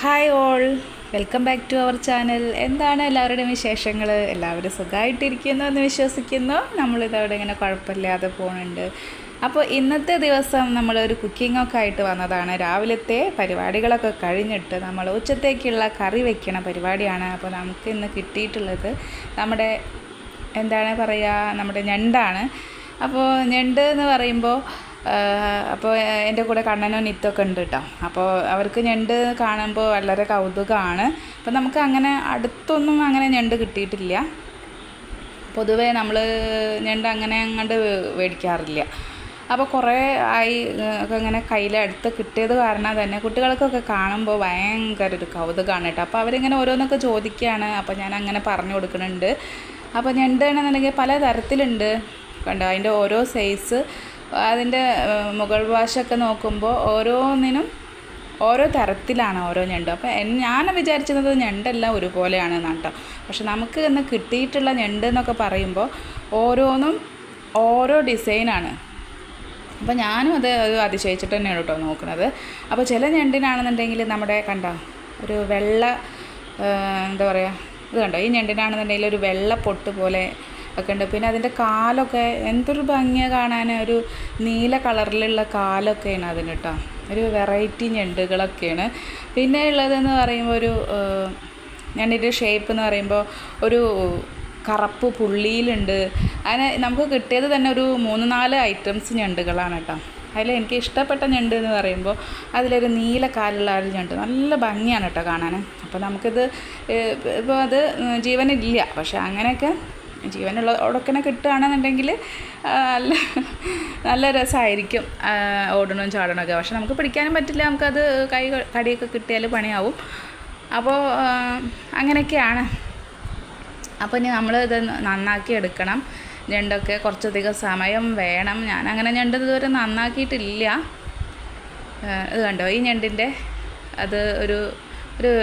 Hi all, welcome back to our channel. എന്താണ് എല്ലാവരുടെയും വിശേഷങ്ങൾ? എല്ലാവരും സുഖമായിട്ടിരിക്കുന്നു എന്ന് വിശ്വസിക്കുന്നു. നമ്മളിതവിടെ ഇങ്ങനെ കുഴപ്പമില്ലാതെ പോകുന്നുണ്ട്. അപ്പോൾ ഇന്നത്തെ ദിവസം നമ്മളൊരു കുക്കിങ്ങൊക്കെ ആയിട്ട് വന്നതാണ്. രാവിലത്തെ പരിപാടികളൊക്കെ കഴിഞ്ഞിട്ട് നമ്മൾ ഉച്ചത്തേക്കുള്ള കറി വയ്ക്കണ പരിപാടിയാണ്. അപ്പോൾ നമുക്ക് ഇന്ന് കിട്ടിയിട്ടുള്ളത് നമ്മുടെ എന്താണ് പറയുക, നമ്മുടെ ഞണ്ടാണ്. അപ്പോൾ ഞണ്ട് എന്ന് പറയുമ്പോൾ അപ്പോൾ എൻ്റെ കൂടെ കണ്ണനോ നിത്തൊക്കെ ഉണ്ട് കേട്ടോ. അപ്പോൾ അവർക്ക് ഞണ്ട് കാണുമ്പോൾ വളരെ കൗതുകമാണ്. അപ്പോൾ നമുക്ക് അങ്ങനെ അടുത്തൊന്നും അങ്ങനെ ഞണ്ട് കിട്ടിയിട്ടില്ല. പൊതുവേ നമ്മൾ ഞണ്ട് അങ്ങനെ അങ്ങോട്ട് മേടിക്കാറില്ല. അപ്പോൾ കുറേ ആയി ഒക്കെ ഇങ്ങനെ കയ്യിലടുത്ത് കിട്ടിയത് കാരണം തന്നെ കുട്ടികൾക്കൊക്കെ കാണുമ്പോൾ ഭയങ്കര ഒരു കൗതുകമാണ് കേട്ടോ. അപ്പോൾ അവരിങ്ങനെ ഓരോന്നൊക്കെ ചോദിക്കുകയാണ്. അപ്പോൾ ഞാൻ അങ്ങനെ പറഞ്ഞു കൊടുക്കുന്നുണ്ട്. അപ്പോൾ ഞണ്ട് ആണെന്നുണ്ടെങ്കിൽ പല തരത്തിലുണ്ട് കണ്ടോ. അതിൻ്റെ ഓരോ സൈസ്, അതിൻ്റെ മുകൾ വശമൊക്കെ നോക്കുമ്പോൾ ഓരോന്നിനും ഓരോ തരത്തിലാണ് ഓരോ ഞണ്ടും. അപ്പോൾ ഞാൻ വിചാരിച്ചിരുന്നത് ഞണ്ടെല്ലാം ഒരുപോലെയാണെന്നാണ് കേട്ടോ. പക്ഷെ നമുക്ക് ഇന്ന് കിട്ടിയിട്ടുള്ള ഞണ്ട് എന്നൊക്കെ പറയുമ്പോൾ ഓരോന്നും ഓരോ ഡിസൈനാണ്. അപ്പോൾ ഞാനും അത് അതിശയിച്ചിട്ട് തന്നെയാണ് കേട്ടോ നോക്കുന്നത്. അപ്പോൾ ചില ഞണ്ടിനാണെന്നുണ്ടെങ്കിൽ നമ്മുടെ കണ്ടോ ഒരു വെള്ള എന്താ പറയുക, ഇത് കണ്ടോ, ഈ ഞണ്ടിനാണെന്നുണ്ടെങ്കിൽ ഒരു വെള്ള പൊട്ട് പോലെ ഒക്കെ ഉണ്ട്. പിന്നെ അതിൻ്റെ കാലൊക്കെ എന്തൊരു ഭംഗിയാണ് കാണാൻ, ഒരു നീല കളറിലുള്ള കാലൊക്കെയാണ് അതിന് കേട്ടോ. ഒരു വെറൈറ്റി ഞണ്ടുകളൊക്കെയാണ്. പിന്നെ ഉള്ളതെന്ന് പറയുമ്പോൾ ഒരു ഞണ്ടിൻ്റെ ഷേപ്പ് എന്ന് പറയുമ്പോൾ ഒരു കറുപ്പ് പുള്ളിയിലുണ്ട്. അതിന് നമുക്ക് കിട്ടിയത് തന്നെ ഒരു 3-4 ഐറ്റംസ് ഞണ്ടുകളാണ് കേട്ടോ. അതിൽ എനിക്ക് ഇഷ്ടപ്പെട്ട ഞണ്ട് എന്ന് പറയുമ്പോൾ അതിലൊരു നീല കാലുള്ള ഒരു ഞണ്ട് നല്ല ഭംഗിയാണ് കേട്ടോ കാണാൻ. അപ്പോൾ നമുക്കിത് ഇപ്പോൾ അത് ജീവനില്ല, പക്ഷെ അങ്ങനെയൊക്കെ ജീവനുള്ളതൊക്കെ കിട്ടുകയാണെന്നുണ്ടെങ്കിൽ നല്ല രസമായിരിക്കും ഓടണവും ചാടണമൊക്കെ. പക്ഷെ നമുക്ക് പിടിക്കാനും പറ്റില്ല, നമുക്കത് കടിയൊക്കെ കിട്ടിയാൽ പണിയാവും. അപ്പോൾ അങ്ങനെയൊക്കെയാണ്. അപ്പോൾ ഇനി നമ്മൾ ഇത് നന്നാക്കി എടുക്കണം. ഞണ്ടൊക്കെ കുറച്ചധികം സമയം വേണം. ഞാനങ്ങനെ ഞണ്ട് ഇതുവരെ നന്നാക്കിയിട്ടില്ല. ഇത് കണ്ടോ, ഈ ഞണ്ടിൻ്റെ അത് ഒരു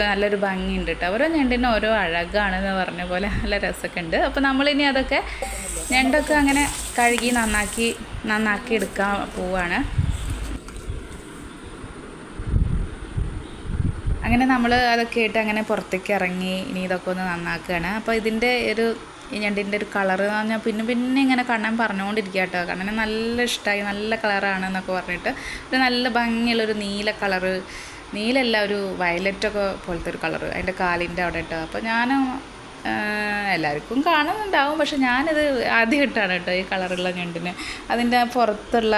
നല്ലൊരു ഭംഗിയുണ്ട് കേട്ടോ. ഓരോ ഞണ്ടിനും ഓരോ അഴകാണെന്ന് പറഞ്ഞ പോലെ നല്ല രസമൊക്കെ ഉണ്ട്. അപ്പോൾ നമ്മളിനി അതൊക്കെ ഞണ്ടൊക്കെ അങ്ങനെ കഴുകി നന്നാക്കി എടുക്കാൻ പോവാണ്. അങ്ങനെ നമ്മൾ അതൊക്കെ ആയിട്ട് അങ്ങനെ പുറത്തേക്ക് ഇറങ്ങി ഇനി ഇതൊക്കെ ഒന്ന് നന്നാക്കുകയാണ്. അപ്പോൾ ഇതിൻ്റെ ഈ ഞണ്ടിൻ്റെ ഒരു കളറ് എന്ന് പറഞ്ഞാൽ പിന്നെ ഇങ്ങനെ കണ്ണൻ പറഞ്ഞുകൊണ്ടിരിക്കുക കേട്ടോ. കണ്ണന് നല്ല ഇഷ്ടമായി, നല്ല കളറാണെന്നൊക്കെ പറഞ്ഞിട്ട് ഒരു നല്ല ഭംഗിയുള്ളൊരു നീല കളറ്, നീലല്ല ഒരു വയലറ്റൊക്കെ പോലത്തെ ഒരു കളറ് അതിൻ്റെ കാലിൻ്റെ അവിടെ കേട്ടോ. അപ്പോൾ ഞാൻ എല്ലാവർക്കും കാണുന്നുണ്ടാവും, പക്ഷെ ഞാനിത് ആദ്യമായിട്ടാണ് കേട്ടോ ഈ കളറുള്ള ഞണ്ടിന്. അതിൻ്റെ പുറത്തുള്ള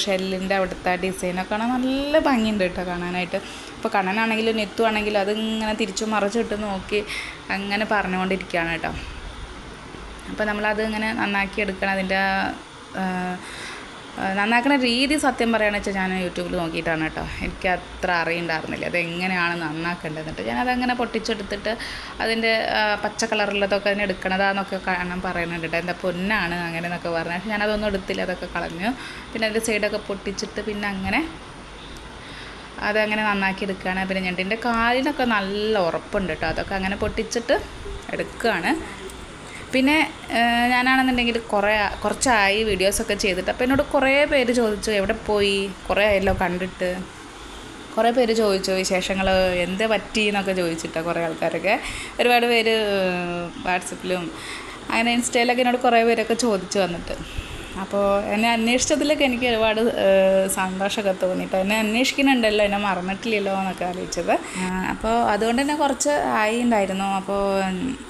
ഷെല്ലിൻ്റെ അവിടുത്തെ ഡിസൈനൊക്കെ കാണാൻ നല്ല ഭംഗിയുണ്ട് കേട്ടോ കാണാനായിട്ട്. ഇപ്പോൾ കണ്ണനാണെങ്കിലും നെത്തുവാണെങ്കിലും അതിങ്ങനെ തിരിച്ചു മറിച്ചിട്ട് നോക്കി അങ്ങനെ പറഞ്ഞുകൊണ്ടിരിക്കുകയാണ് കേട്ടോ. അപ്പോൾ നമ്മളത് ഇങ്ങനെ നന്നാക്കി എടുക്കണം. അതിൻ്റെ നന്നാക്കുന്ന രീതി സത്യം പറയുകയാണെന്ന് വെച്ചാൽ ഞാൻ യൂട്യൂബിൽ നോക്കിയിട്ടാണ് കേട്ടോ. എനിക്ക് അത്ര അറിയണ്ടായിരുന്നില്ല അതെങ്ങനെയാണ് നന്നാക്കേണ്ടത്. എന്നിട്ട് ഞാനതങ്ങനെ പൊട്ടിച്ചെടുത്തിട്ട് അതിൻ്റെ പച്ച കളറുള്ളതൊക്കെ അതിന് എടുക്കണതാന്നൊക്കെ കാണാൻ പറയുന്നുണ്ട് കേട്ടോ. എന്താ പൊന്നാണ് അങ്ങനെ എന്നൊക്കെ പറഞ്ഞു. പക്ഷേ ഞാനതൊന്നും എടുത്തില്ല, അതൊക്കെ കളഞ്ഞു. പിന്നെ അതിൻ്റെ സൈഡൊക്കെ പൊട്ടിച്ചിട്ട് പിന്നെ അങ്ങനെ അതങ്ങനെ നന്നാക്കി എടുക്കുകയാണ്. പിന്നെ ഞണ്ടിൻ്റെ കാലിനൊക്കെ നല്ല ഉറപ്പുണ്ട് കേട്ടോ. അതൊക്കെ അങ്ങനെ പൊട്ടിച്ചിട്ട് എടുക്കുകയാണ്. പിന്നെ ഞാനാണെന്നുണ്ടെങ്കിൽ കുറച്ചായി വീഡിയോസൊക്കെ ചെയ്തിട്ട്. അപ്പോൾ എന്നോട് കുറേ പേര് ചോദിച്ചു എവിടെ പോയി, കുറേ ആയല്ലോ കണ്ടിട്ട്. കുറേ പേര് ചോദിച്ചു വിശേഷങ്ങൾ എന്ത് പറ്റി എന്നൊക്കെ ചോദിച്ചിട്ടാണ് കുറേ ആൾക്കാരൊക്കെ. ഒരുപാട് പേര് വാട്സപ്പിലും അങ്ങനെ ഇൻസ്റ്റയിലൊക്കെ എന്നോട് കുറേ പേരൊക്കെ ചോദിച്ചു വന്നിട്ട്. അപ്പോൾ എന്നെ അന്വേഷിച്ചതിലൊക്കെ എനിക്ക് ഒരുപാട് സന്തോഷമൊക്കെ തോന്നിയിട്ട് എന്നെ അന്വേഷിക്കുന്നുണ്ടല്ലോ, എന്നെ മറന്നിട്ടില്ലല്ലോ എന്നൊക്കെ ആലോചിച്ചത്. അപ്പോൾ അതുകൊണ്ട് തന്നെ കുറച്ച് ആയി ഉണ്ടായിരുന്നു. അപ്പോൾ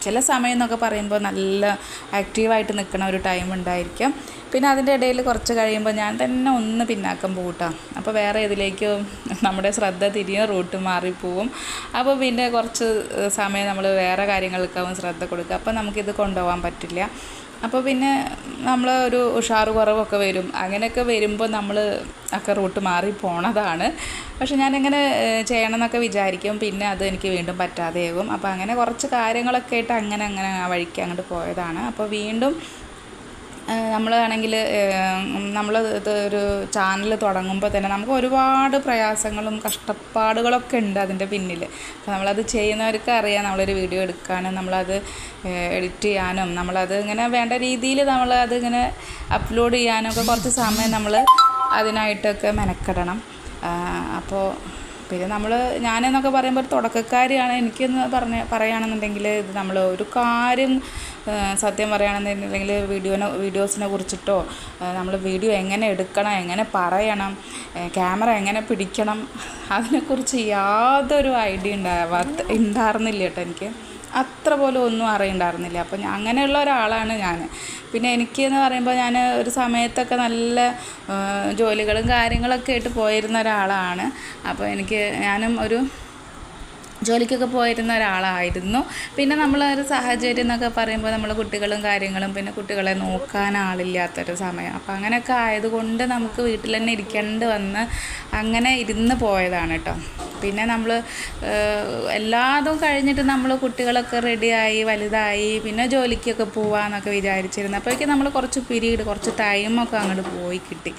ചില സമയം എന്നൊക്കെ പറയുമ്പോൾ നല്ല ആക്റ്റീവായിട്ട് നിൽക്കുന്ന ഒരു ടൈം ഉണ്ടായിരിക്കും. പിന്നെ അതിൻ്റെ ഇടയിൽ കുറച്ച് കഴിയുമ്പോൾ ഞാൻ തന്നെ ഒന്ന് പിന്നാക്കം പോകട്ടോ. അപ്പോൾ വേറെ ഇതിലേക്കും നമ്മുടെ ശ്രദ്ധ തിരിയും, റൂട്ട് മാറിപ്പോവും. അപ്പോൾ പിന്നെ കുറച്ച് സമയം നമ്മൾ വേറെ കാര്യങ്ങൾക്കാവും ശ്രദ്ധ കൊടുക്കുക. അപ്പോൾ നമുക്കിത് കൊണ്ടുപോകാൻ പറ്റില്ല. അപ്പോൾ പിന്നെ നമ്മൾ ഒരു ഉഷാറ് കുറവൊക്കെ വരും. അങ്ങനെയൊക്കെ വരുമ്പോൾ നമ്മൾ ഒക്കെ റൂട്ട് മാറി പോണതാണ്. പക്ഷെ ഞാനിങ്ങനെ ചെയ്യണം എന്നൊക്കെ വിചാരിക്കും, പിന്നെ അത് എനിക്ക് വീണ്ടും പറ്റാതെയാകും. അപ്പോൾ അങ്ങനെ കുറച്ച് കാര്യങ്ങളൊക്കെ ആയിട്ട് അങ്ങനെ ആ വഴിക്ക് അങ്ങോട്ട് പോയതാണ്. അപ്പോൾ വീണ്ടും നമ്മളാണെങ്കിൽ നമ്മൾ ഇത് ഒരു ചാനൽ തുടങ്ങുമ്പോൾ തന്നെ നമുക്ക് ഒരുപാട് പ്രയാസങ്ങളും കഷ്ടപ്പാടുകളൊക്കെ ഉണ്ട് അതിൻ്റെ പിന്നിൽ. അപ്പോൾ നമ്മളത് ചെയ്യുന്നവർക്ക് അറിയാം, നമ്മളൊരു വീഡിയോ എടുക്കാനും നമ്മളത് എഡിറ്റ് ചെയ്യാനും നമ്മളത് ഇങ്ങനെ വേണ്ട രീതിയിൽ നമ്മളതിങ്ങനെ അപ്ലോഡ് ചെയ്യാനും ഒക്കെ കുറച്ച് സമയം നമ്മൾ അതിനായിട്ടൊക്കെ മെനക്കെടണം. അപ്പോൾ പിന്നെ ഞാനെന്നൊക്കെ പറയുമ്പോൾ ഒരു തുടക്കക്കാരിയാണ്. എനിക്കെന്ന് പറയുകയാണെന്നുണ്ടെങ്കിൽ ഇത് നമ്മൾ ഒരു കാര്യം സത്യം പറയുകയാണെന്നുണ്ടെങ്കിൽ വീഡിയോസിനെ കുറിച്ചിട്ടോ നമ്മൾ വീഡിയോ എങ്ങനെ എടുക്കണം, എങ്ങനെ പറയണം, ക്യാമറ എങ്ങനെ പിടിക്കണം, അതിനെക്കുറിച്ച് യാതൊരു ഐഡിയ ഉണ്ടായിരുന്നില്ല കേട്ടോ. എനിക്ക് അത്ര പോലും ഒന്നും അറിയണ്ടായിരുന്നില്ല. അപ്പോൾ അങ്ങനെയുള്ള ഒരാളാണ് ഞാൻ. പിന്നെ എനിക്കെന്ന് പറയുമ്പോൾ ഞാൻ ഒരു സമയത്തൊക്കെ നല്ല ജോലികളും കാര്യങ്ങളൊക്കെ ആയിട്ട് പോയിരുന്ന ഒരാളാണ്. അപ്പോൾ ഞാനും ഒരു ജോലിക്കൊക്കെ പോയിരുന്ന ഒരാളായിരുന്നു. പിന്നെ നമ്മളൊരു സാഹചര്യം എന്നൊക്കെ പറയുമ്പോൾ നമ്മൾ കുട്ടികളും കാര്യങ്ങളും, പിന്നെ കുട്ടികളെ നോക്കാൻ ആളില്ലാത്തൊരു സമയം. അപ്പോൾ അങ്ങനെയൊക്കെ ആയതുകൊണ്ട് നമുക്ക് വീട്ടിൽ തന്നെ ഇരിക്കേണ്ടി വന്ന് അങ്ങനെ ഇരുന്ന് പോയതാണ് കേട്ടോ. പിന്നെ നമ്മൾ എല്ലാതും കഴിഞ്ഞിട്ട് നമ്മൾ കുട്ടികളൊക്കെ റെഡിയായി വലുതായി പിന്നെ ജോലിക്കൊക്കെ പോവാമെന്നൊക്കെ വിചാരിച്ചിരുന്നു. അപ്പോഴേക്കും നമ്മൾ കുറച്ച് ടൈമൊക്കെ അങ്ങോട്ട് പോയി കിട്ടി.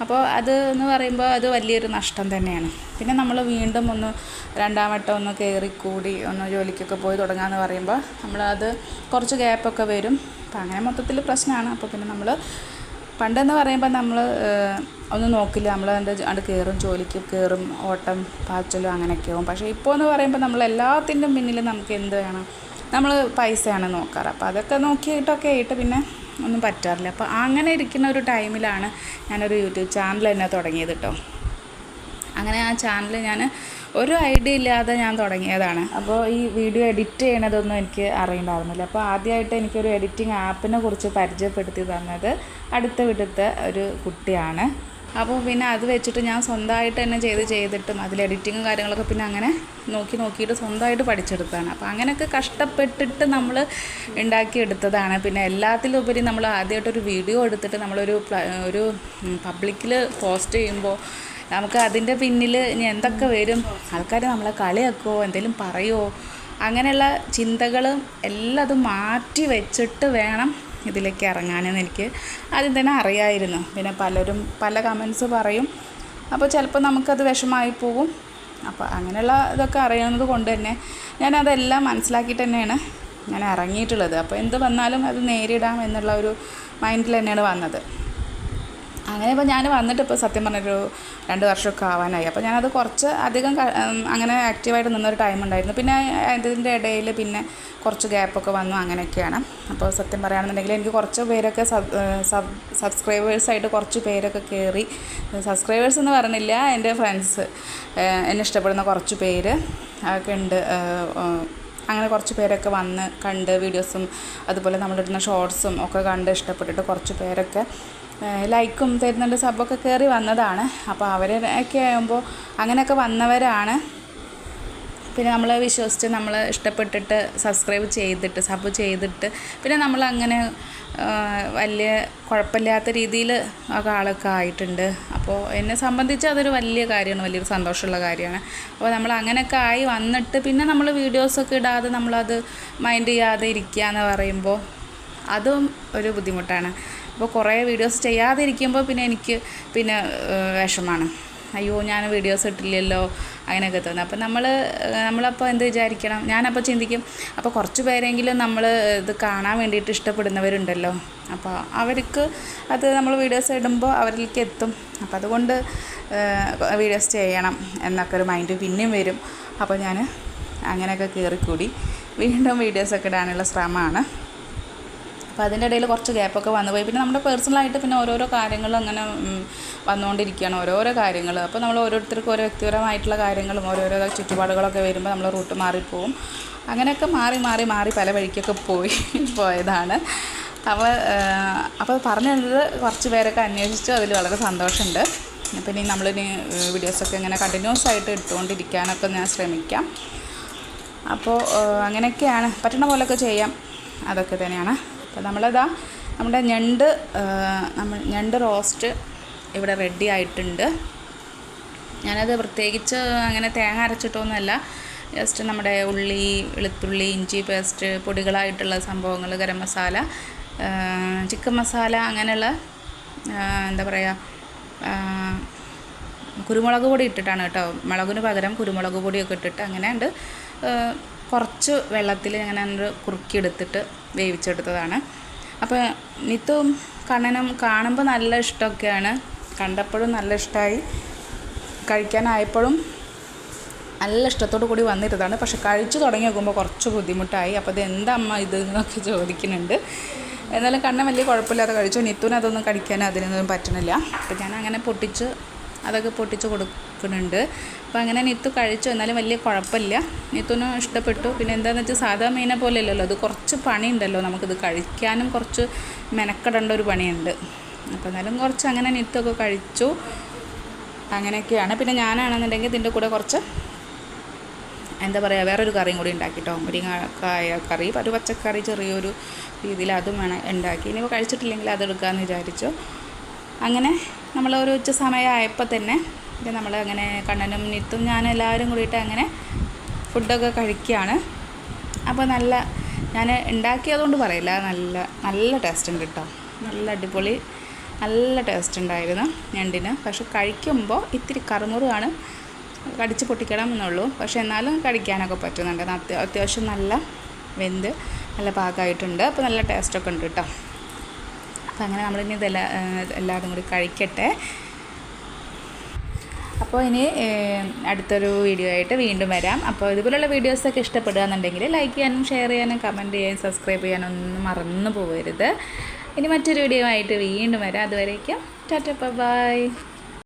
അപ്പോൾ അത് എന്ന് പറയുമ്പോൾ അത് വലിയൊരു നഷ്ടം തന്നെയാണ്. പിന്നെ നമ്മൾ വീണ്ടും രണ്ടാം വട്ടം കയറിക്കൂടി ജോലിക്കൊക്കെ പോയി തുടങ്ങാമെന്ന് പറയുമ്പോൾ നമ്മളത് കുറച്ച് ഗ്യാപ്പൊക്കെ വരും. അപ്പം അങ്ങനെ മൊത്തത്തിൽ പ്രശ്നമാണ്. അപ്പോൾ പിന്നെ നമ്മൾ പണ്ടെന്ന് പറയുമ്പോൾ നമ്മൾ ഒന്നും നോക്കില്ല, നമ്മൾ അത് കയറും, ജോലിക്ക് കയറും, ഓട്ടം പാച്ചലും അങ്ങനെയൊക്കെ ആവും. പക്ഷേ ഇപ്പോൾ എന്ന് പറയുമ്പോൾ നമ്മൾ എല്ലാത്തിൻ്റെ പിന്നിൽ നമുക്ക് എന്ത് വേണം, നമ്മൾ പൈസയാണ് നോക്കാറ്. അപ്പോൾ അതൊക്കെ നോക്കിയിട്ടൊക്കെ ആയിട്ട് പിന്നെ ഒന്നും പറ്റാറില്ല. അപ്പോൾ അങ്ങനെ ഇരിക്കുന്ന ഒരു ടൈമിലാണ് ഞാനൊരു യൂട്യൂബ് ചാനൽ തന്നെ തുടങ്ങിയത് കേട്ടോ. അങ്ങനെ ആ ചാനൽ ഞാൻ ഒരു ഐഡിയ ഇല്ലാതെ ഞാൻ തുടങ്ങിയതാണ്. അപ്പോൾ ഈ വീഡിയോ എഡിറ്റ് ചെയ്യണതൊന്നും എനിക്ക് അറിയണ്ടായിരുന്നില്ല. അപ്പോൾ ആദ്യമായിട്ട് എനിക്കൊരു എഡിറ്റിംഗ് ആപ്പിനെ കുറിച്ച് പരിചയപ്പെടുത്തി തന്നത് അടുത്ത വീട്ടിലത്തെ ഒരു കുട്ടിയാണ്. അപ്പോൾ പിന്നെ അത് വെച്ചിട്ട് ഞാൻ സ്വന്തമായിട്ട് തന്നെ ചെയ്തിട്ടും അതിൽ എഡിറ്റിങ്ങും കാര്യങ്ങളൊക്കെ പിന്നെ അങ്ങനെ നോക്കിയിട്ട് സ്വന്തമായിട്ട് പഠിച്ചെടുത്തതാണ്. അപ്പോൾ അങ്ങനെയൊക്കെ കഷ്ടപ്പെട്ടിട്ട് നമ്മൾ ഉണ്ടാക്കിയെടുത്തതാണ്. പിന്നെ എല്ലാത്തിലുപരി നമ്മൾ ആദ്യമായിട്ടൊരു വീഡിയോ എടുത്തിട്ട് ഒരു പബ്ലിക്കിൽ പോസ്റ്റ് ചെയ്യുമ്പോൾ നമുക്ക് അതിൻ്റെ പിന്നിൽ ഇനി എന്തൊക്കെ വരും, ആൾക്കാർ നമ്മളെ കളിയാക്കുമോ, എന്തെങ്കിലും പറയുമോ, അങ്ങനെയുള്ള ചിന്തകളും എല്ലാതും മാറ്റി വെച്ചിട്ട് വേണം ഇതിലേക്ക് ഇറങ്ങാനെന്ന് എനിക്ക് ആദ്യം തന്നെ അറിയാമായിരുന്നു. പിന്നെ പലരും പല കമൻസ് പറയും. അപ്പോൾ ചിലപ്പോൾ നമുക്കത് വിഷമമായി പോകും. അപ്പോൾ അങ്ങനെയുള്ള ഇതൊക്കെ അറിയുന്നത് കൊണ്ട് തന്നെ ഞാനതെല്ലാം മനസ്സിലാക്കിയിട്ട് തന്നെയാണ് ഞാൻ ഇറങ്ങിയിട്ടുള്ളത്. അപ്പോൾ എന്ത് വന്നാലും അത് നേരിടാം എന്നുള്ള ഒരു മൈൻഡിൽ തന്നെയാണ് വന്നത്. അങ്ങനെ ഇപ്പോൾ ഞാൻ വന്നിട്ട് ഇപ്പോൾ സത്യം പറഞ്ഞൊരു 2 വർഷമൊക്കെ ആവാനായി. അപ്പോൾ ഞാനത് കുറച്ച് അധികം അങ്ങനെ ആക്റ്റീവായിട്ട് നിന്നൊരു ടൈം ഉണ്ടായിരുന്നു. പിന്നെ ഇതിൻ്റെ ഇടയിൽ പിന്നെ കുറച്ച് ഗ്യാപ്പൊക്കെ വന്നു, അങ്ങനെയൊക്കെയാണ്. അപ്പോൾ സത്യം പറയുകയാണെന്നുണ്ടെങ്കിൽ എനിക്ക് കുറച്ച് പേരൊക്കെ സബ്സ്ക്രൈബേഴ്സായിട്ട് കുറച്ച് പേരൊക്കെ കയറി. സബ്സ്ക്രൈബേഴ്സ് എന്ന് പറഞ്ഞില്ല, എൻ്റെ ഫ്രണ്ട്സ്, എന്നെ ഇഷ്ടപ്പെടുന്ന കുറച്ച് പേര് ഒക്കെ ഉണ്ട്. അങ്ങനെ കുറച്ച് പേരൊക്കെ വന്ന് കണ്ട് വീഡിയോസും അതുപോലെ നമ്മളിടുന്ന ഷോർട്സും ഒക്കെ കണ്ട് ഇഷ്ടപ്പെട്ടിട്ട് കുറച്ച് പേരൊക്കെ ലൈക്കും തരുന്നുണ്ട്, സബ്ബൊക്കെ കയറി വന്നതാണ്. അപ്പോൾ അവരൊക്കെ ആകുമ്പോൾ അങ്ങനെയൊക്കെ വന്നവരാണ് പിന്നെ നമ്മളെ വിശ്വസിച്ച് നമ്മൾ ഇഷ്ടപ്പെട്ടിട്ട് സബ്സ്ക്രൈബ് ചെയ്തിട്ട് സബ് ചെയ്തിട്ട് പിന്നെ നമ്മളങ്ങനെ വലിയ കുഴപ്പമില്ലാത്ത രീതിയിൽ ഒക്കെ ആളൊക്കെ ആയിട്ടുണ്ട്. അപ്പോൾ എന്നെ സംബന്ധിച്ച് അതൊരു വലിയ കാര്യമാണ്, വലിയൊരു സന്തോഷമുള്ള കാര്യമാണ്. അപ്പോൾ നമ്മൾ അങ്ങനെയൊക്കെ ആയി വന്നിട്ട് പിന്നെ നമ്മൾ വീഡിയോസൊക്കെ ഇടാതെ നമ്മളത് മൈൻഡ് ചെയ്യാതെ ഇരിക്കുക എന്ന് പറയുമ്പോൾ അതും ഒരു ബുദ്ധിമുട്ടാണ്. അപ്പോൾ കുറേ വീഡിയോസ് ചെയ്യാതെ ഇരിക്കുമ്പോൾ പിന്നെ എനിക്ക് വിഷമമാണ്. അയ്യോ ഞാൻ വീഡിയോസ് ഇട്ടില്ലല്ലോ അങ്ങനെയൊക്കെ തോന്നും. അപ്പോൾ നമ്മളപ്പോൾ എന്ത് വിചാരിക്കണം, ഞാനപ്പോൾ ചിന്തിക്കും, അപ്പോൾ കുറച്ച് പേരെങ്കിലും നമ്മൾ ഇത് കാണാൻ വേണ്ടിയിട്ട് ഇഷ്ടപ്പെടുന്നവരുണ്ടല്ലോ, അപ്പോൾ അവർക്ക് അത് നമ്മൾ വീഡിയോസ് ഇടുമ്പോൾ അവരിലേക്ക് എത്തും. അപ്പോൾ അതുകൊണ്ട് വീഡിയോസ് ചെയ്യണം എന്നൊക്കെ ഒരു മൈൻഡ് പിന്നെയും വരും. അപ്പോൾ ഞാൻ അങ്ങനെയൊക്കെ കയറിക്കൂടി വീണ്ടും വീഡിയോസൊക്കെ ഇടാനുള്ള ശ്രമമാണ്. അപ്പോൾ അതിൻ്റെ ഇടയിൽ കുറച്ച് ഗ്യാപ്പൊക്കെ വന്നു പോയി. പിന്നെ നമ്മുടെ പേഴ്സണലായിട്ട് പിന്നെ ഓരോരോ കാര്യങ്ങളും അങ്ങനെ വന്നുകൊണ്ടിരിക്കുകയാണ്, ഓരോരോ കാര്യങ്ങൾ. അപ്പോൾ നമ്മൾ ഓരോരുത്തർക്കും ഓരോ വ്യക്തിപരമായിട്ടുള്ള കാര്യങ്ങളും ഓരോരോ ചുറ്റുപാടുകളൊക്കെ വരുമ്പോൾ നമ്മൾ റൂട്ട് മാറിപ്പോവും. അങ്ങനെയൊക്കെ മാറി പല വഴിക്കൊക്കെ പോയതാണ്. അപ്പോൾ പറഞ്ഞു തന്നത് കുറച്ച് പേരൊക്കെ അന്വേഷിച്ചു, അതിൽ വളരെ സന്തോഷമുണ്ട്. പിന്നെ നമ്മളിനി വീഡിയോസൊക്കെ ഇങ്ങനെ കണ്ടിന്യൂസ് ആയിട്ട് ഇട്ടുകൊണ്ടിരിക്കാനൊക്കെ ഞാൻ ശ്രമിക്കാം. അപ്പോൾ അങ്ങനെയൊക്കെയാണ്, പറ്റുന്ന പോലെയൊക്കെ ചെയ്യാം, അതൊക്കെ തന്നെയാണ്. അപ്പോൾ നമ്മുടെ ഞണ്ട് റോസ്റ്റ് ഇവിടെ റെഡി ആയിട്ടുണ്ട്. ഞാനത് പ്രത്യേകിച്ച് അങ്ങനെ തേങ്ങ അരച്ചിട്ടൊന്നുമല്ല, ജസ്റ്റ് നമ്മുടെ ഉള്ളി, വെളുത്തുള്ളി, ഇഞ്ചി പേസ്റ്റ്, പൊടികളായിട്ടുള്ള സംഭവങ്ങൾ, ഗരം മസാല, ചിക്കൻ മസാല, അങ്ങനെയുള്ള എന്താ പറയുക, കുരുമുളക് പൊടി ഇട്ടിട്ടാണ് കേട്ടോ. മുളകിന് പകരം കുരുമുളക് പൊടിയൊക്കെ ഇട്ടിട്ട് അങ്ങനെ ഉണ്ട്. കുറച്ച് വെള്ളത്തിൽ അങ്ങനെ കുറുക്കിയെടുത്തിട്ട് വേവിച്ചെടുത്തതാണ്. അപ്പോൾ നിത്തും കണ്ണനും കാണുമ്പോൾ നല്ല ഇഷ്ടമൊക്കെയാണ്, കണ്ടപ്പോഴും നല്ല ഇഷ്ടമായി, കഴിക്കാനായപ്പോഴും നല്ല ഇഷ്ടത്തോടു കൂടി വന്നിരുന്നതാണ്. പക്ഷെ കഴിച്ചു തുടങ്ങി നോക്കുമ്പോൾ കുറച്ച് ബുദ്ധിമുട്ടായി. അപ്പോൾ ഇത് എന്താ അമ്മ ഇത് എന്നൊക്കെ ചോദിക്കുന്നുണ്ട്. എന്നാലും കണ്ണൻ വലിയ കുഴപ്പമില്ലാതെ കഴിച്ചു. നിത്തുവിന് അതൊന്നും കഴിക്കാൻ അതിനൊന്നും പറ്റണില്ല. അപ്പോൾ ഞാൻ അങ്ങനെ അതൊക്കെ പൊട്ടിച്ച് കൊടുക്കുന്നുണ്ട്. അപ്പോൾ അങ്ങനെ നിത്തു കഴിച്ചു. എന്നാലും വലിയ കുഴപ്പമില്ല, നിത്തുവിന് ഇഷ്ടപ്പെട്ടു. പിന്നെ എന്താണെന്ന് വെച്ചാൽ സാധാ മീനെ പോലെ അല്ലല്ലോ, അത് കുറച്ച് പണിയുണ്ടല്ലോ, നമുക്കിത് കഴിക്കാനും കുറച്ച് മെനക്കെടേണ്ട ഒരു പണിയുണ്ട്. അപ്പോൾ എന്നാലും കുറച്ച് അങ്ങനെ നിത്തൊക്കെ കഴിച്ചു. അങ്ങനെയൊക്കെയാണ്. പിന്നെ ഞാനാണെന്നുണ്ടെങ്കിൽ ഇതിൻ്റെ കൂടെ കുറച്ച് എന്താ പറയുക, വേറൊരു കറിയും കൂടി ഉണ്ടാക്കിട്ടോ, മുരിങ്ങക്കായ കറി, ഒരു പച്ചക്കറി ചെറിയൊരു രീതിയിൽ അതും വേണം ഉണ്ടാക്കി. ഇനിയിപ്പോൾ കഴിച്ചിട്ടില്ലെങ്കിൽ അതെടുക്കാമെന്ന് വിചാരിച്ചു. അങ്ങനെ നമ്മൾ ഒരു ഉച്ച സമയമായപ്പോൾ തന്നെ നമ്മൾ അങ്ങനെ കണ്ണനും നിത്തും ഞാൻ എല്ലാവരും കൂടിയിട്ട് അങ്ങനെ ഫുഡൊക്കെ കഴിക്കുകയാണ്. അപ്പോൾ ഞാൻ ഉണ്ടാക്കിയതുകൊണ്ട് പറയില്ല, നല്ല ടേസ്റ്റ് ഉണ്ട് കേട്ടോ, നല്ല അടിപൊളി നല്ല ടേസ്റ്റ് ഉണ്ടായിരുന്നു ഞണ്ടിന്. പക്ഷെ കഴിക്കുമ്പോൾ ഇത്തിരി കറുമുറുമാണ്, കടിച്ച് പൊട്ടിക്കണം എന്നുള്ളൂ. പക്ഷെ എന്നാലും കഴിക്കാനൊക്കെ പറ്റുന്നുണ്ട്. അത്യാവശ്യം നല്ല വെന്ത് നല്ല പാകമായിട്ടുണ്ട്. അപ്പോൾ നല്ല ടേസ്റ്റൊക്കെ ഉണ്ട് കേട്ടോ. അപ്പോൾ അങ്ങനെ നമ്മളിനി എല്ലാവരും കൂടി കഴിക്കട്ടെ. അപ്പോൾ ഇനി അടുത്തൊരു വീഡിയോ ആയിട്ട് വീണ്ടും വരാം. അപ്പോൾ ഇതുപോലുള്ള വീഡിയോസൊക്കെ ഇഷ്ടപ്പെടുകയെന്നുണ്ടെങ്കിൽ ലൈക്ക് ചെയ്യാനും ഷെയർ ചെയ്യാനും കമൻറ്റ് ചെയ്യാനും സബ്സ്ക്രൈബ് ചെയ്യാനൊന്നും മറന്നു പോകരുത്. ഇനി മറ്റൊരു വീഡിയോ ആയിട്ട് വീണ്ടും വരാം. അതുവരേക്കും ടാറ്റ ബൈ.